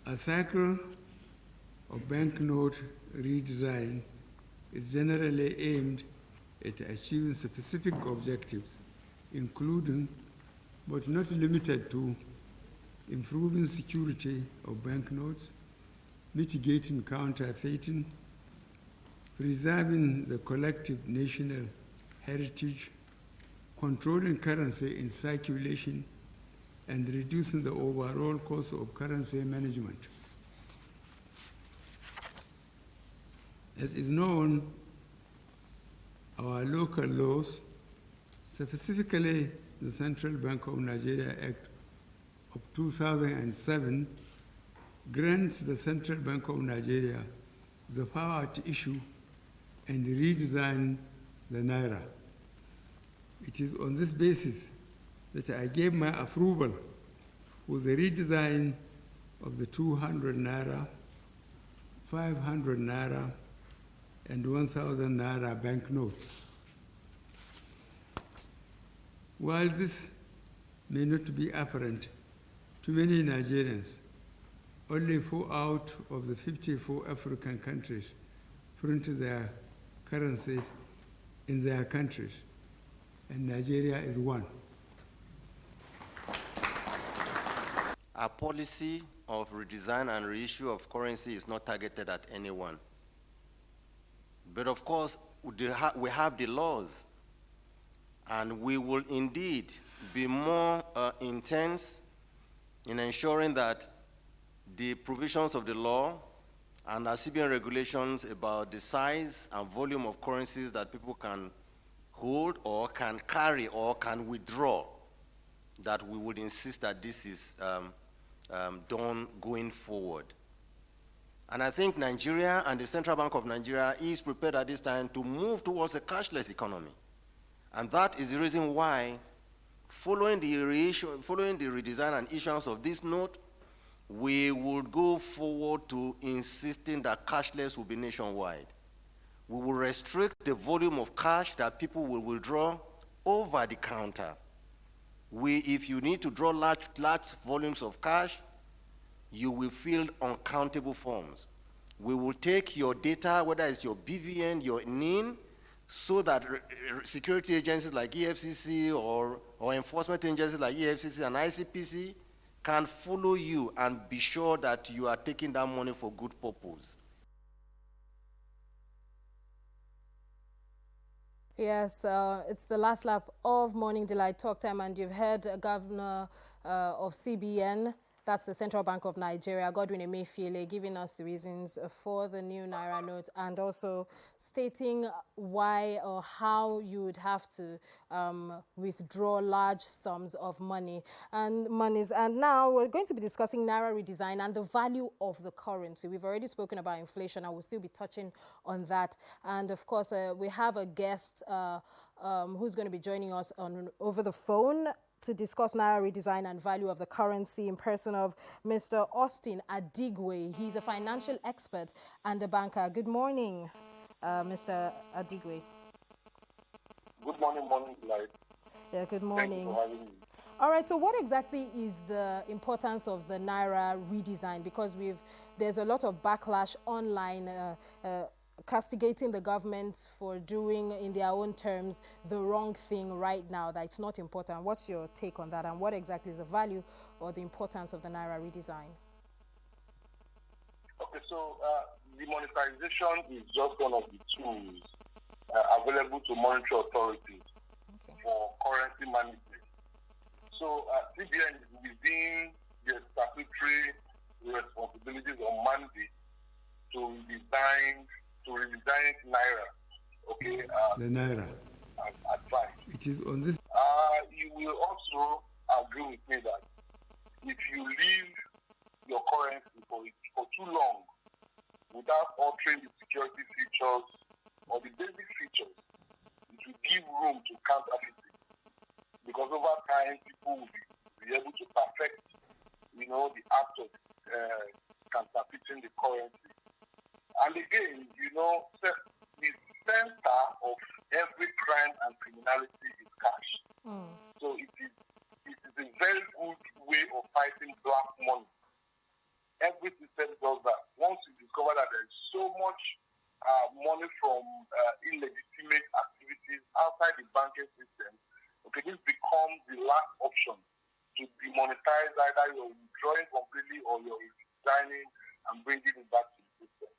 A cycle of banknote redesign is generally aimed at achieving specific objectives, including, but not limited to, improving security of banknotes, mitigating counterfeiting, preserving the collective national heritage, controlling currency in circulation, and reducing the overall cost of currency management. As is known, our local laws, specifically the Central Bank of Nigeria Act of 2007, grants the Central Bank of Nigeria the power to issue and redesign the NAIRA. It is on this basis that I gave my approval for the redesign of the 200 Naira, 500 Naira, and 1,000 Naira banknotes. While this may not be apparent to many Nigerians, only 4 out of the 54 African countries print their currencies in their countries, and Nigeria is one. Our policy of redesign and reissue of currency is not targeted at anyone. But of course, we have the laws, and we will indeed be more intense in ensuring that the provisions of the law and our CBN regulations about the size and volume of currencies that people can hold or can carry or can withdraw, that we would insist that this is done going forward. And I think Nigeria and the Central Bank of Nigeria is prepared at this time to move towards a cashless economy. And that is the reason why, following the redesign and issuance of this note, we would go forward to insisting that cashless will be nationwide. We will restrict the volume of cash that people will withdraw over the counter. If you need to draw large volumes of cash, you will fill uncountable forms. We will take your data, whether it's your BVN, your NIN, so that security agencies like EFCC or enforcement agencies like EFCC and ICPC can follow you and be sure that you are taking that money for good purpose. Yes, it's the last lap of Morning Delight Talk Time, and you've heard Governor of CBN, that's the Central Bank of Nigeria, Godwin Emefiele, giving us the reasons for the new Naira note and also stating why or how you would have to withdraw large sums of money and monies. And now we're going to be discussing Naira redesign and the value of the currency. We've already spoken about inflation, and we'll still be touching on that. And of course, we have a guest who's going to be joining us over the phone to discuss Naira redesign and value of the currency in person of Mr. Austin Adigwe. He's a financial expert and a banker. Good morning, Mr. Adigwe. Good morning, Morning Delight. Yeah, good morning. Thank you for having me. All right, so what exactly is the importance of the Naira redesign? Because there's a lot of backlash online castigating the government for doing, in their own terms, the wrong thing right now, that it's not important. What's your take on that, and what exactly is the value or the importance of the Naira redesign? Okay, so the monetization is just one of the tools available to monetary authorities for currency management. So CBN is within their statutory responsibilities or mandate to redesign Naira. Okay. The Naira. As advice. It is on this. You will also agree with me that if you leave your currency for too long without altering the security features or the basic features, it will give room to counterfeiting. Because over time, people will be able to perfect, the act of counterfeiting the currency. And again, the center of every crime and criminality is cash. So it is a very good way of fighting black money. Every okay, this becomes the last option to demonetize either your withdrawing completely or your resigning and bringing it back to the system.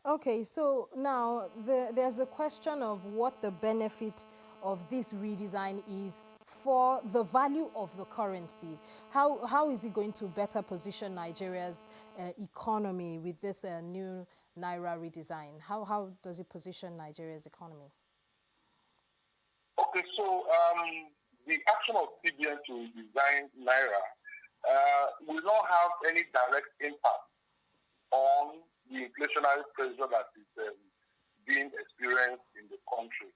Okay, so now there's the question of what the benefit of this redesign is for the value of the currency. How is it going to better position Nigeria's economy with this new NAIRA redesign? How does it position Nigeria's economy? Okay, so the action of CBN to redesign NAIRA will not have any direct impact on the inflationary pressure that is being experienced in the country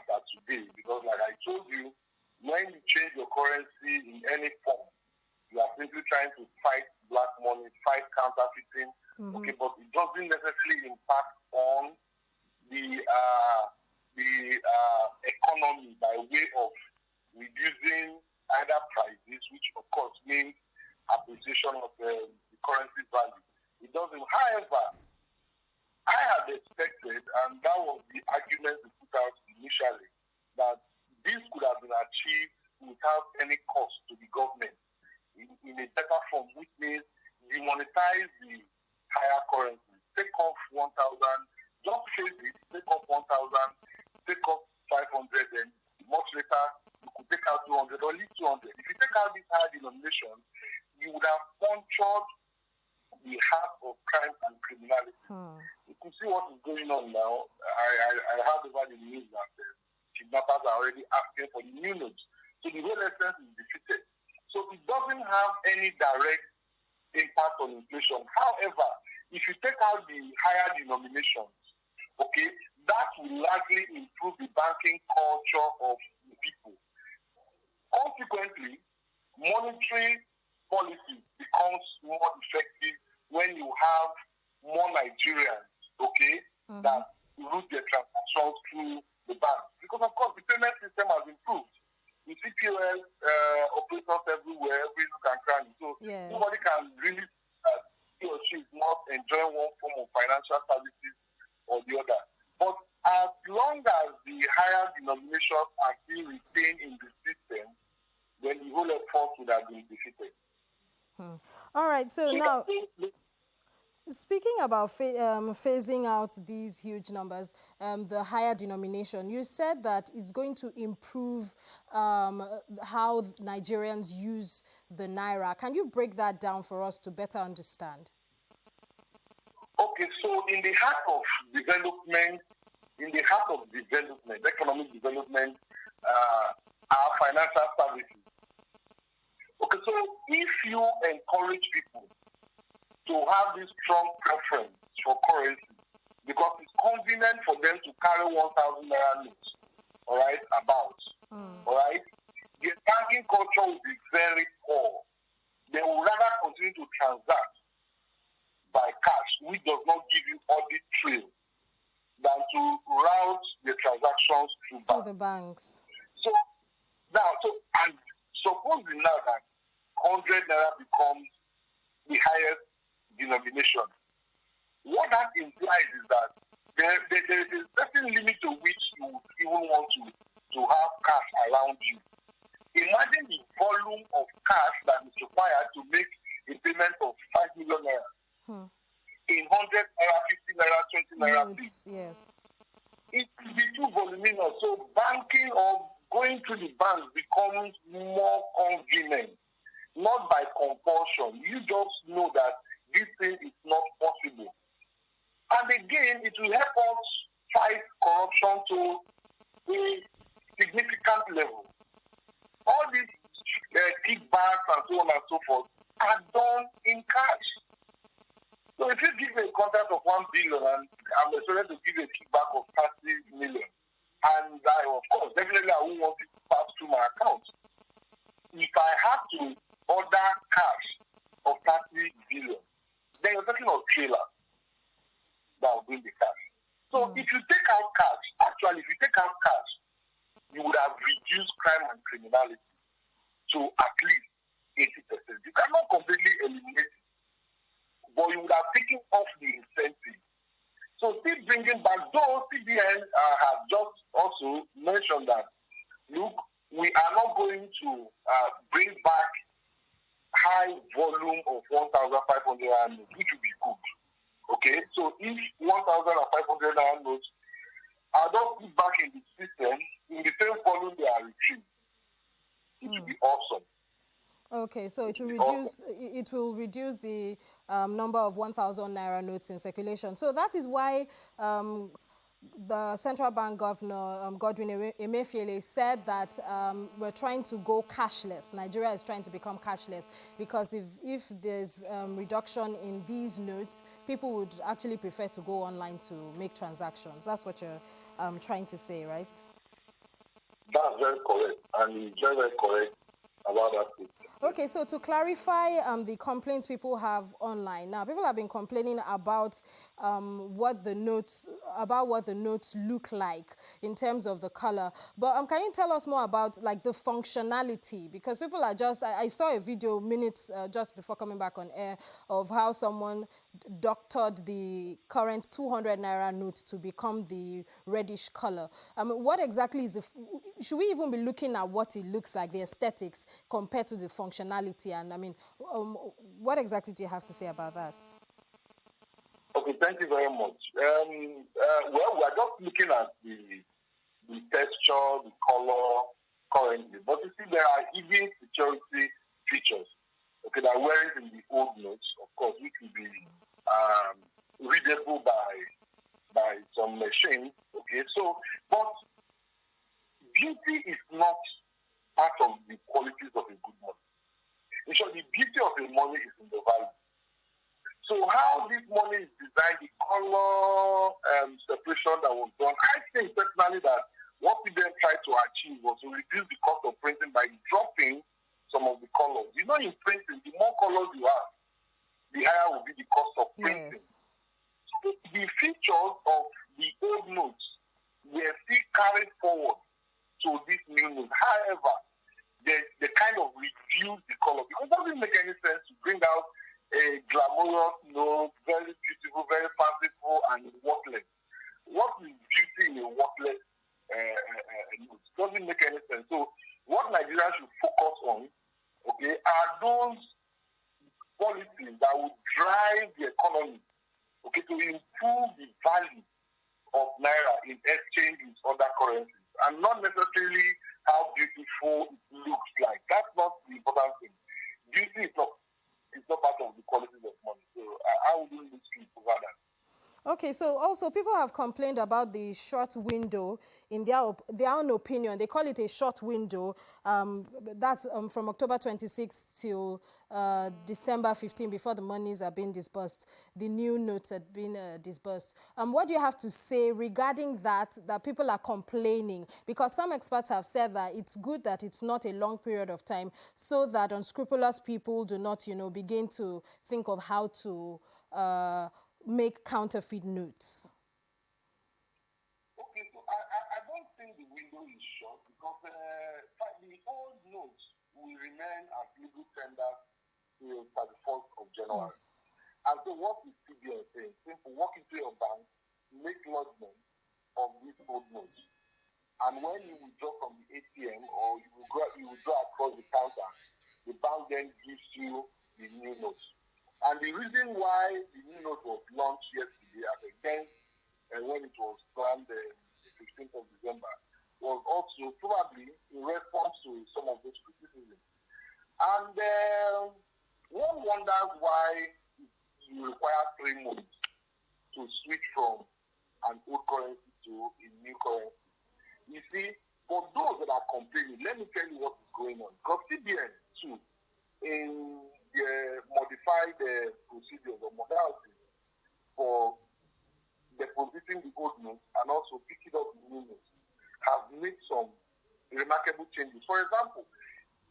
as of today. Because like I told you, when you change your currency in any form, you are simply trying to fight black money, fight counterfeiting, okay, but it doesn't necessarily impact on the economy by way of reducing either prices, which of course means appreciation of the currency value. It doesn't. However, I had expected, and that was the argument we put out initially, that this could have been achieved without any cost to the government in a better form, which means demonetize the higher currency, take off 1,000, just face it, take off 1,000, take off 500, and much later you could take out 200 or at least 200. If you take out this higher denomination, you would have punctured the heart of crime and criminality. You can see what is going on now. I heard over the news that kidnappers are already asking for new notes. So the whole essence is defeated. So it doesn't have any direct impact on inflation. However, if you take out the higher denominations, okay, that will largely improve the banking culture of the people. Consequently, monetary policy becomes more effective when you have more Nigerians, okay, that route their transactions through the bank. Because, of course, the payment system has improved. You see POS operators everywhere, every nook and cranny. So nobody can really he or she is not enjoying one form of financial services or the other. But as long as the higher denominations are still retained in the system, then the whole effort would have been defeated. All right, so now, speaking about phasing out these huge numbers, the higher denomination, you said that it's going to improve how Nigerians use the Naira. Can you break that down for us to better understand? Okay, so in the heart of development, economic development, are financial services. Okay, so if you encourage people to have this strong preference for currency, because it's convenient for them to carry 1,000 naira notes, all right, all right, the banking culture will be very poor. They will rather continue to transact by cash, which does not give you audit trail, than to route the transactions through the banks. So now, and supposing now that 100 naira becomes the highest denomination, what that implies is that there is a certain limit to which you even want to have cash around you. Imagine the volume of cash that is required to make a payment of 5 million naira. In 100 naira, 50 naira, 20 naira. Yes. It will be too voluminous. So banking or going to the bank becomes more convenient, not by compulsion. You just know that this thing is not possible. And again, it will help us fight corruption to a significant level. All these kickbacks and so on and so forth are done in cash. So if you give me a contract of 1 billion and I'm expected to give a kickback of 30 million, and of course, definitely I won't want it to pass through my account. If I have to order cash of 30 billion, then you're talking of trailers that will bring the cash. So if you take out cash, actually, if you take out cash, you would have reduced crime and criminality to at least 80%. You cannot completely eliminate it, but you would have taken off the incentive. So still bringing back, though CBN have just also mentioned that look, we are not going to bring back high volume of 1,500 naira notes, which would be good. Okay, so if 1,500 naira notes are not put back in the system in the same volume they are retrieved, it will be awesome. Okay, so it will reduce the number of 1,000 naira notes in circulation. So that is why the central bank governor, Godwin Emefiele, said that we're trying to go cashless. Nigeria is trying to become cashless because if there's reduction in these notes, people would actually prefer to go online to make transactions. That's what you're trying to say, right? That's very correct, and it's very, very correct about that. Okay, so to clarify the complaints people have online, now people have been complaining about what the notes look like in terms of the color. But can you tell us more about like the functionality? Because people are just, I saw a video minutes just before coming back on air of how someone doctored the current 200 naira note to become the reddish color. What exactly is should we even be looking at what it looks like, the aesthetics, compared to the functionality? And I mean, what exactly do you have to say about that? Okay, thank you very much. Well, we are just looking at the texture, the color currently. But you see, there are hidden security features, okay, that weren't in the old notes, of course, which will be readable by some machines. Okay, so, but beauty is not part of the qualities of a good money. In short, the beauty of a money is in the value. So how this money is designed, the color separation that was done, I think personally that what we then tried to achieve was to reduce the cost of printing by dropping some of the colors. You know, in printing, the more colors you have, the higher will be the cost of printing. Yes. So the features of the old notes were still carried forward to this new note. However, they kind of reduce the color because it doesn't make any sense to bring out a glamorous note, very beautiful, very fanciful, and worthless. What is beauty in a worthless note? Doesn't make any sense. So what Nigeria should focus on, okay, are those policies that will drive the economy, okay, to improve the value of Naira in exchange with other currencies, and not necessarily how beautiful it looks like. That's not the important thing. Beauty is not part of the qualities of money. So I wouldn't lose sleep over that. Okay, so also people have complained about the short window in their own opinion. They call it a short window. That's from October 26th till December 15 before the monies are being disbursed. The new notes had been disbursed. What do you have to say regarding that people are complaining? Because some experts have said that it's good that it's not a long period of time so that unscrupulous people do not, begin to think of how to make counterfeit notes. Okay, so I don't think the window is short because the old notes will remain as legal tender till 31st of January. Yes. And so what is CBN saying? Simple, walk into your bank, make lodgement of these old notes. And when you withdraw from the ATM or you withdraw across the counter, the bank then gives you the new notes. And the reason why the new note was launched yesterday at against when it was planned the 15th of December was also probably in response to some of those criticisms. And one wonders why you require 3 months to switch from an old currency to a new currency. You see, for those that are complaining, let me tell you what is going on. Because CBN too, in the modified procedures or modalities for depositing the old notes and also picking up the new notes have made some remarkable changes. For example,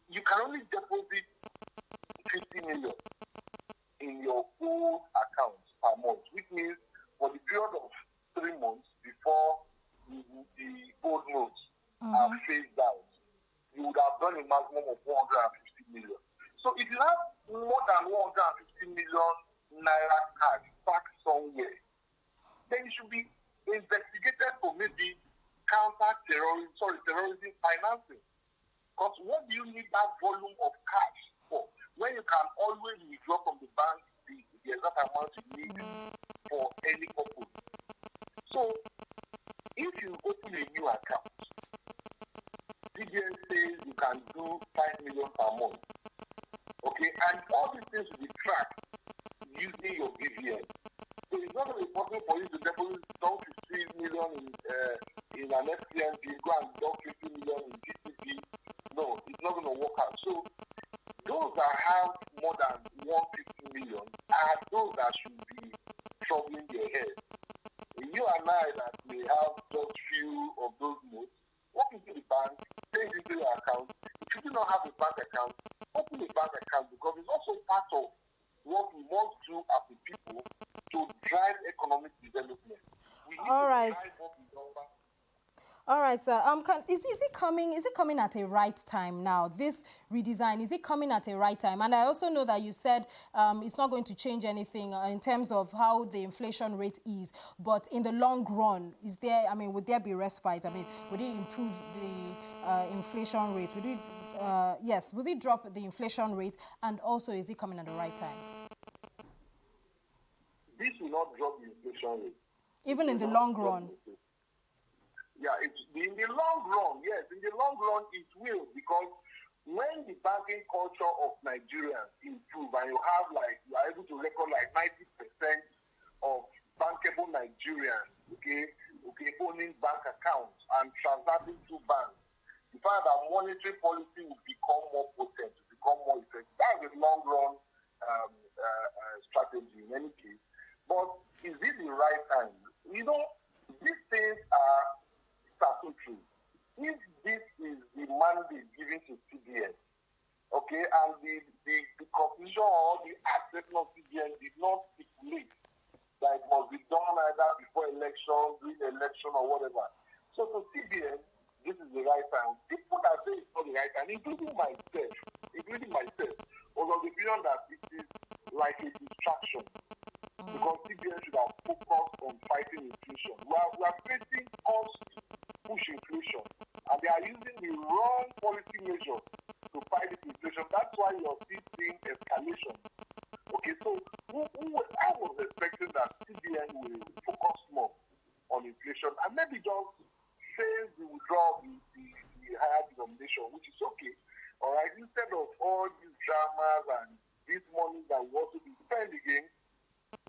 you can only deposit 50 million in your old account per month, which means for the period of 3 months before the old notes are phased out, you would have done a maximum of 150 million. So if you have more than 150 million naira cash back somewhere, then you should be investigated for maybe terrorism financing. Because what do you need that volume of cash for? When you can always withdraw from the bank the exact amount you need for any purpose. So, if you open a new account, CBN says you can do 5 million per month. Okay, and all these things will be tracked using your BVN. So it's not going to be possible for you to deposit 15 million in an FCMB, go and dump 50 million in GTP. No, it's not going to work out. So those that have more than 150 million are those that should be troubling their head. You and I that may have just few of those notes, walk into the bank, pay it into your account. If you do not have a bank account, open a bank account, because it's also part of what we must do as a people to drive economic development. We need All to right. drive what we offer. All right, sir. Is it coming at a right time now? This redesign, is it coming at a right time? And I also know that you said it's not going to change anything in terms of how the inflation rate is. But in the long run, would there be respite? Would it improve the inflation rate? Would it drop the inflation rate? And also, is it coming at the right time? This will not drop the inflation rate. Even in the long run? Yeah, in the long run, yes. In the long run, it will, because when the banking culture of Nigerians improve and you are able to record 90% of bankable Nigerians, owning bank accounts and transacting through banks, the fact that monetary policy will become more potent, become more effective. That's a long run strategy in any case. But is it the right time? These things are statutory. If this is the mandate given to CBN, and the constitution or the act of CBN did not stipulate that it must be done either before election, during election, or whatever. So to CBN, this is the right time. People that say it's not the right time, including myself, was of the opinion that it is like a distraction. Because CBN should have focused on fighting inflation. We are facing cost push inflation, and they are using the wrong policy measures to fight this inflation. That's why you're still seeing escalation. So I was expecting that CBN will focus more on inflation and maybe just phase the withdrawal of the higher denomination, which is okay. All right, instead of all these dramas and this money that we want to be spent again,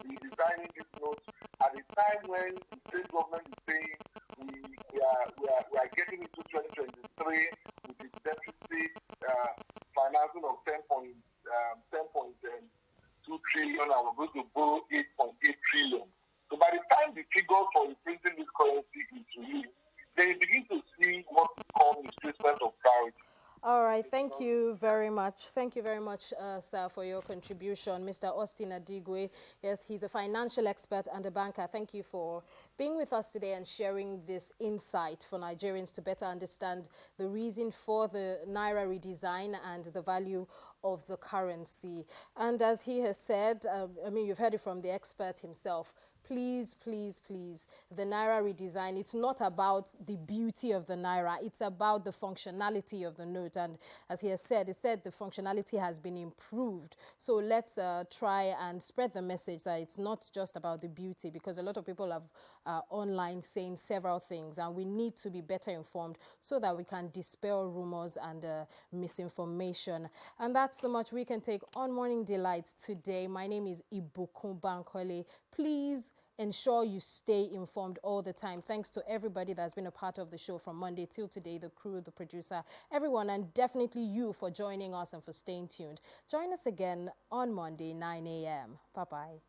redesigning these notes at a time when the state government is saying we are getting into 2023 with a deficit financing of 10.2 trillion, and we're going to borrow 8.8 trillion. So by the time the figure for imprinting this currency is released, then you begin to see what we call misplacement of priority. All right, thank you very much. Thank you very much, sir, for your contribution. Mr. Austin Adigwe, yes, he's a financial expert and a banker. Thank you for being with us today and sharing this insight for Nigerians to better understand the reason for the NAIRA redesign and the value of the currency. And as he has said, you've heard it from the expert himself, please, please, please, the NAIRA redesign, it's not about the beauty of the NAIRA, it's about the functionality of the note. And as he has said, the functionality has been improved. So let's try and spread the message that it's not just about the beauty, because a lot of people have online saying several things, and we need to be better informed so that we can dispel rumors and misinformation. And that's the much we can take on Morning Delights today. My name is Ibukun Bankole. Please ensure you stay informed all the time. Thanks to everybody that's been a part of the show from Monday till today, the crew, the producer, everyone, and definitely you for joining us and for staying tuned. Join us again on Monday, 9 a.m. Bye-bye.